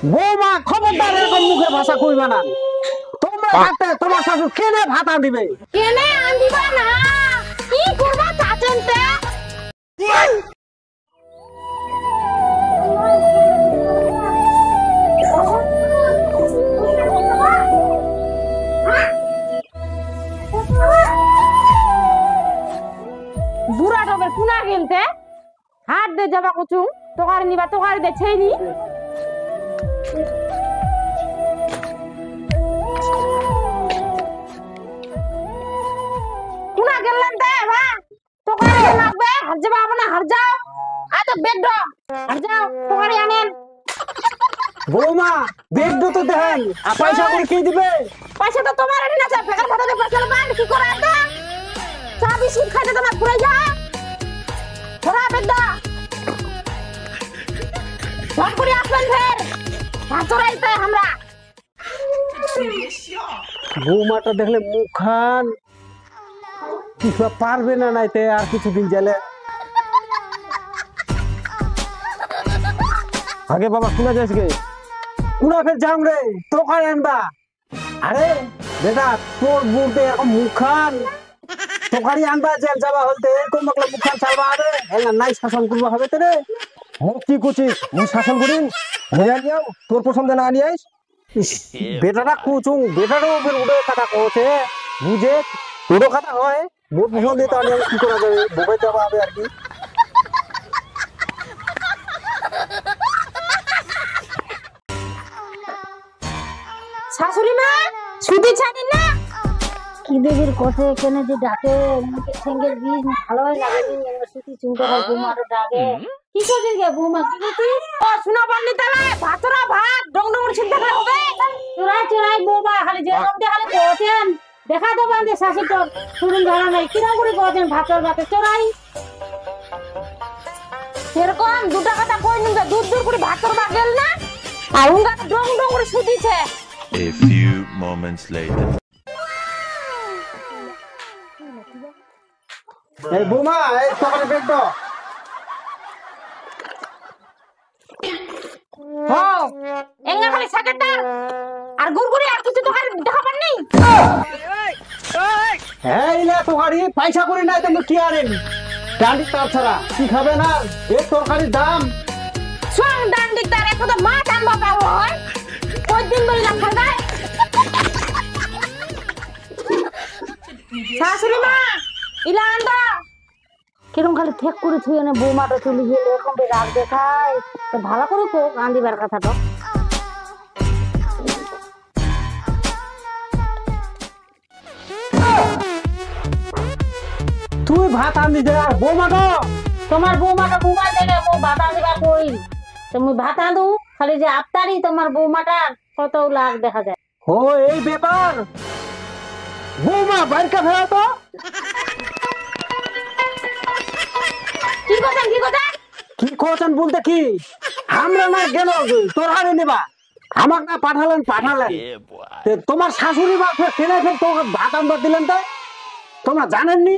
বৌমা খবরদার এরকম মুখের ভাষা কইবা না। তোমরা থাকতে তোমার শাশুড় কেনে ভাতা দিবে? কেনে আনদিবা না কি করবা চাচনতে? বুড়া টবের কুনা গেলতে হাত দে যাবা কচু তোকার নিবা তোকার দে ছেনি কুনা গেলেন দে বা তোকার লাগবে হাত যাবা আপনা হাত যাও আ তো বেড হাত যাও তোকার আনেন। বৌমা বেড তো দেন আর পয়সা করে কি দিবে? পয়সা তো তোমার এনে আছে ফেকার ভাড়া দে পয়সা বান্ড কি করে আনতে চা বিস্কুট খাইতে তো না পুরাই যা ধরা বেড ফোন করে আসবেন ফের ভাত চড়াইতে আমরা। বৌমাটা দেখলে মুখান কিছু পারবে না নাইতে আর কিছুদিন গেলে। আগে বাবা শোনা যাচ্ছে গে কুনা ফের যাও রে তোকার আনবা। আরে বেটা তোর বুড়তে এরকম মুখান তোকারি আনবা জেল যাবা হলতে এরকম মতলব মুখান চালবা হবে এলা নাই শাসন করবা হবে তো রে। কি কুচিস মুই শাসন করিন হইয়া যাও তোর পছন্দ না আনি আইস। বেটাটা কুচুং বেটারও ফের উড়ে কথা কছে বুঝে উড়ো কথা হয় মোট পছন্দ দিতে আমি কি করা যাবে বোবাই দেওয়া হবে আর কি। শাশুড়ি মা ছুটি ছাড়ি না কি দেবীর কথা এখানে যে ডাকে মুখে ঠেঙ্গের বীজ ভালোই লাগে ছুটি চিন্তা করে বৌমাটা ডাকে কি করছিস গে বৌমা কি করছিস? ও শোনা পারলি তাহলে ভাতরা ভাত ডং ডং চিন্তা করে হবে চোরাই চোরাই বৌমা খালি যেরকম দেখালে কোচেন দেখা তো বান্দে শাশুড়ি তো শুনুন জানা নাই কিরকম করে কোচেন ভাতর ভাতে চোরাই সেরকম দুটা কথা কই নিন দূর দূর করে ভাতর ভাত গেল না আর উঙ্গা ডং ডং করে ছুটিছে। A few moments later. এই বৌমা এই তোকারে বেড দাও। হো এঙ্গা খালি সাকেটটা আর গুড়গুড়ি আর কিছু তো খালি দেখাবার নেই। হ্যাঁ ইলা তোকারি পয়সা করে নাই তুমি কি আনেন ডান্ডি তার ছাড়া কি খাবে না এই তরকারির দাম সং ডান্ডি তার একটু তো মাছ আনবা পাবো হয় ওই দিন বইলা খাগায় শাশুড়ি মা ইলা আন্দা কিরকম খালি ঠেক করে থুয়ে না বৌমাটা চলে গেলে এরকম রাগ দেখায় তো ভালো করে তো আন্দিবার কথাটা তুই ভাত আনদি দে আর বৌমাটা তোমার বৌমাটা মোবাইল দেখে মো ভাত আনদিবা কই তুমি ভাত আনু খালি যে আফতারি তোমার বৌমাটা কত লাগ দেখা যায়। ও এই ব্যাপার বৌমা বাইরকা ফেরা তো কি কথা কি কথা কি কোচন বলতে কি আমরা না গেল তোর হারে নেবা আমাকে না পাঠালেন তে তোমার শাশুড়ি মা ফের কেনে ফের তোকে ভাত আনবার দিলেন তো তোমরা জানেননি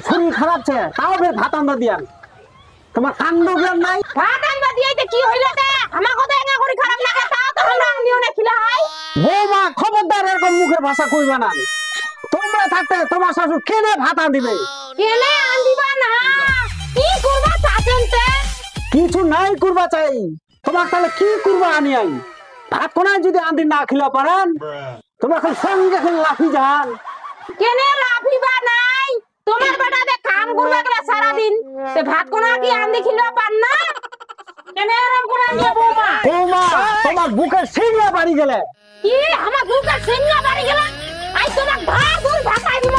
শরীর খারাপ ছে তাও ফের ভাত আনবার দিয়ান তোমার কাণ্ড জ্ঞান নাই। ভাত আনবা দিয়েতে কি হইলো তে আমার কথা এঙ্গা করে খারাপ লাগে তাও তো আমরা আনিও না খিলা হয়। বৌমা খবরদার এরকম মুখের ভাষা কইবা না। তোমরা থাকতে তোমার শাশুড় কেনে ভাত আনদিবে? কেনে আনদিবা না কি করবা চাচনতে? কিছু নাই করবা চাই তোমার তাহলে কি করবা আনি আই ভাত কোনায় যদি আনদি না খিলা পারেন তোমরা খালি সঙ্গে খালি লাফি যান। কেনে লাফিবা নাই তোমার বেটা দে কাম করবে গলা সারা দিন তে ভাত কোনা কি আনদি খিলা পান না কেনে আরাম করে আনিয়া বৌমা বৌমা তোমার বুকের সিংড়া বাড়ি গেলে কি আমার বুকের সিংহা বাড়ি গেল আই তোমার ভাত ভাত আইব